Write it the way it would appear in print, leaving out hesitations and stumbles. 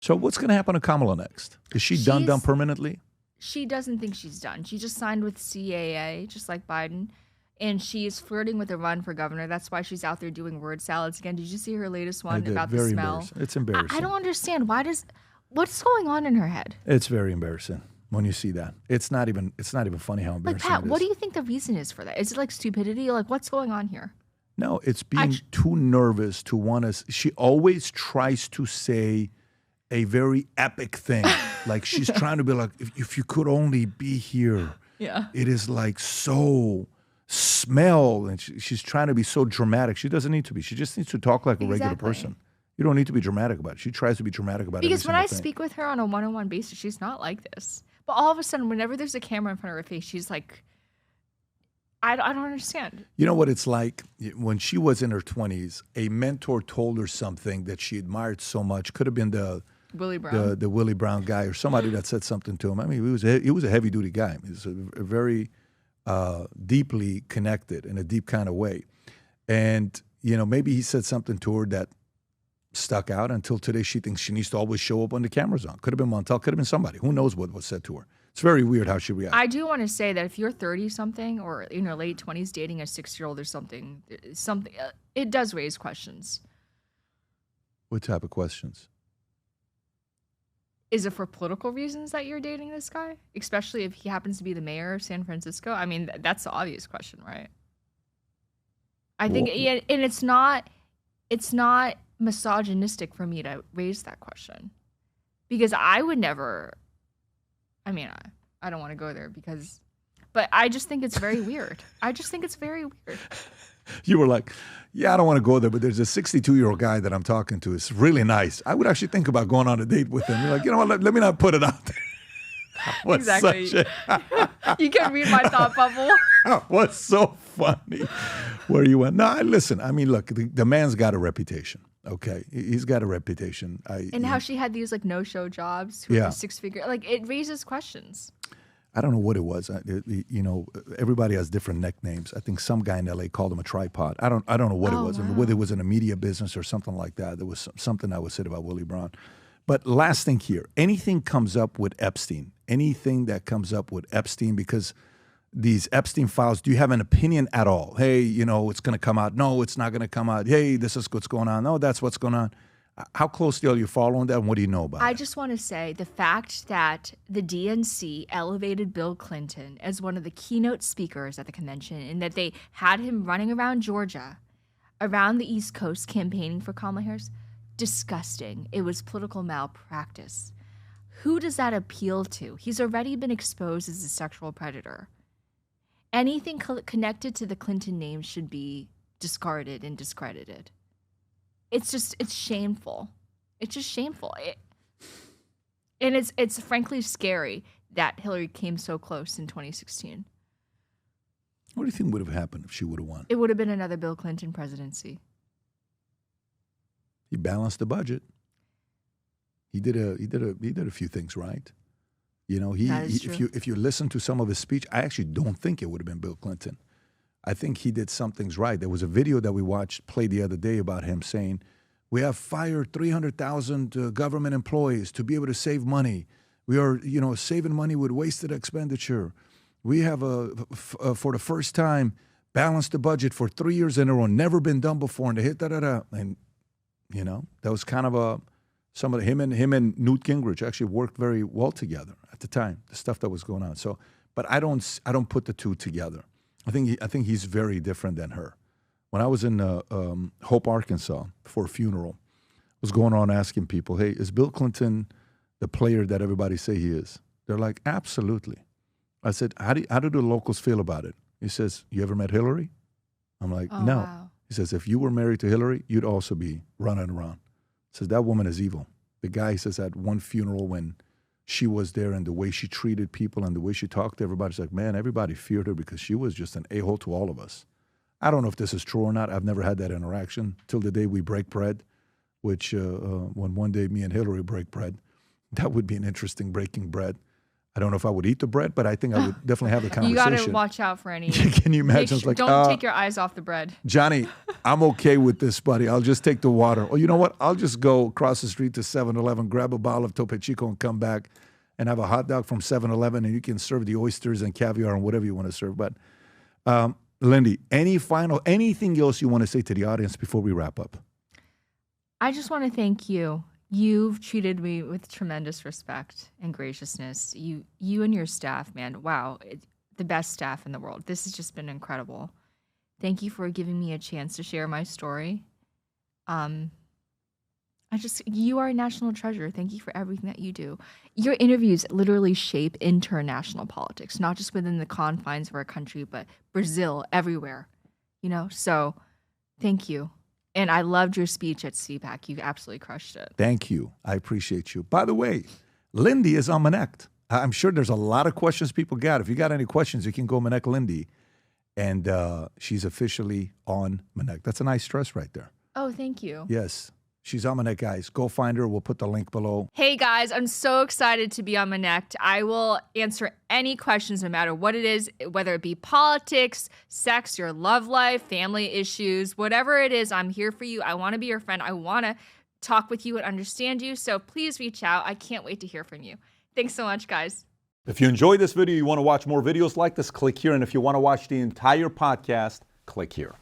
So what's going to happen to Kamala next? Is she done permanently? She doesn't think she's done. She just signed with CAA, just like Biden, and she's flirting with a run for governor. That's why she's out there doing word salads again. Did you see her latest one about the smell? It's embarrassing. I don't understand. What's going on in her head? It's very embarrassing when you see that. It's not even funny how embarrassing Pat, it is. what do you think the reason is for that? Is it like stupidity? Like, what's going on here? No, it's being too nervous to want to. She always tries to say a very epic thing. Like she's trying to be like, if you could only be here. Yeah. It is like so smell. And she's trying to be so dramatic. She doesn't need to be. She just needs to talk like a regular person. You don't need to be dramatic about it. She tries to be dramatic about it. Because when I speak with her on a one-on-one basis, she's not like this. But all of a sudden, whenever there's a camera in front of her face, she's like, I don't understand. You know what it's like? When she was in her 20s, a mentor told her something that she admired so much. Could have been the Willie Brown. The Willie Brown guy or somebody that said something to him. I mean, he was a heavy-duty guy. He was a very deeply connected in a deep kind of way. And, maybe he said something to her that stuck out until today. She thinks she needs to always show up when the camera's on. Could have been Montel, could have been somebody. Who knows what was said to her. It's very weird how she reacted. I do want to say that if you're 30-something or in your late 20s dating a 6-year-old or something, it does raise questions. What type of questions? Is it for political reasons that you're dating this guy? Especially if he happens to be the mayor of San Francisco? I mean, that's the obvious question, right? I think, and it's not misogynistic for me to raise that question. Because I would never, I don't want to go there but I just think it's very weird. You were like, yeah, I don't want to go there, but there's a 62-year-old guy that I'm talking to. It's really nice. I would actually think about going on a date with him. You're like, you know what, let me not put it out there. Exactly. You can read my thought bubble. What's so funny where you went? No, listen, look, the man's got a reputation. Okay, he's got a reputation. How she had these like no-show jobs, who were 6-figure, like it raises questions. I don't know what it was. Everybody has different nicknames. I think some guy in LA called him a tripod. I don't know what it was. Wow. Whether it was in a media business or something like that. There was something I was said about Willie Brown. But last thing here, anything comes up with Epstein, because these Epstein files, do you have an opinion at all? Hey, it's going to come out. No, it's not going to come out. Hey, this is what's going on. No, that's what's going on. How closely are you following that, and what do you know about it? I just want to say the fact that the DNC elevated Bill Clinton as one of the keynote speakers at the convention and that they had him running around Georgia, around the East Coast campaigning for Kamala Harris, disgusting. It was political malpractice. Who does that appeal to? He's already been exposed as a sexual predator. Anything connected to the Clinton name should be discarded and discredited. It's shameful. It's just shameful. And it's frankly scary that Hillary came so close in 2016. What do you think would have happened if she would have won? It would have been another Bill Clinton presidency. He balanced the budget. He did a few things right. If you listen to some of his speech, I actually don't think it would have been Bill Clinton. I think he did some things right. There was a video that we watched play the other day about him saying, we have fired 300,000 government employees to be able to save money. We are, saving money with wasted expenditure. We have, for the first time, balanced the budget for 3 years in a row. Never been done before. And they hit da-da-da. And, that was kind of him and Newt Gingrich actually worked very well together at the time, the stuff that was going on. So, but I don't put the two together. I think he's very different than her. When I was in Hope, Arkansas for a funeral, I was going around asking people, hey, is Bill Clinton the player that everybody say he is? They're like, absolutely. I said, how do the locals feel about it? He says, you ever met Hillary? I'm like, no. Wow. He says, if you were married to Hillary, you'd also be running around. He says, that woman is evil. The guy says at one funeral when she was there and the way she treated people and the way she talked to everybody, it's like, man, everybody feared her because she was just an a-hole to all of us. I don't know if this is true or not. I've never had that interaction till the day we break bread, which when one day me and Hillary break bread, that would be an interesting breaking bread. I don't know if I would eat the bread, but I think I would definitely have the conversation. You got to watch out for any. Can you imagine? It's like, don't take your eyes off the bread. Johnny, I'm okay with this, buddy. I'll just take the water. Or you know what? I'll just go across the street to 7-Eleven, grab a bottle of Topo Chico and come back and have a hot dog from 7-Eleven, and you can serve the oysters and caviar and whatever you want to serve. But Lindy, anything else you want to say to the audience before we wrap up? I just want to thank you. You've treated me with tremendous respect and graciousness. You and your staff, man, wow, the best staff in the world. This has just been incredible. Thank you for giving me a chance to share my story. You are a national treasure. Thank you for everything that you do. Your interviews literally shape international politics, not just within the confines of our country, but Brazil, everywhere, so thank you. And I loved your speech at CPAC. You absolutely crushed it. Thank you. I appreciate you. By the way, Lindy is on Manect. I'm sure there's a lot of questions people got. If you got any questions, you can go Manect Lindy. And she's officially on Manect. That's a nice dress right there. Oh, thank you. Yes. She's on Manect, guys. Go find her. We'll put the link below. Hey, guys, I'm so excited to be on Manect. I will answer any questions, no matter what it is, whether it be politics, sex, your love life, family issues, whatever it is, I'm here for you. I want to be your friend. I want to talk with you and understand you. So please reach out. I can't wait to hear from you. Thanks so much, guys. If you enjoyed this video, you want to watch more videos like this, click here. And if you want to watch the entire podcast, click here.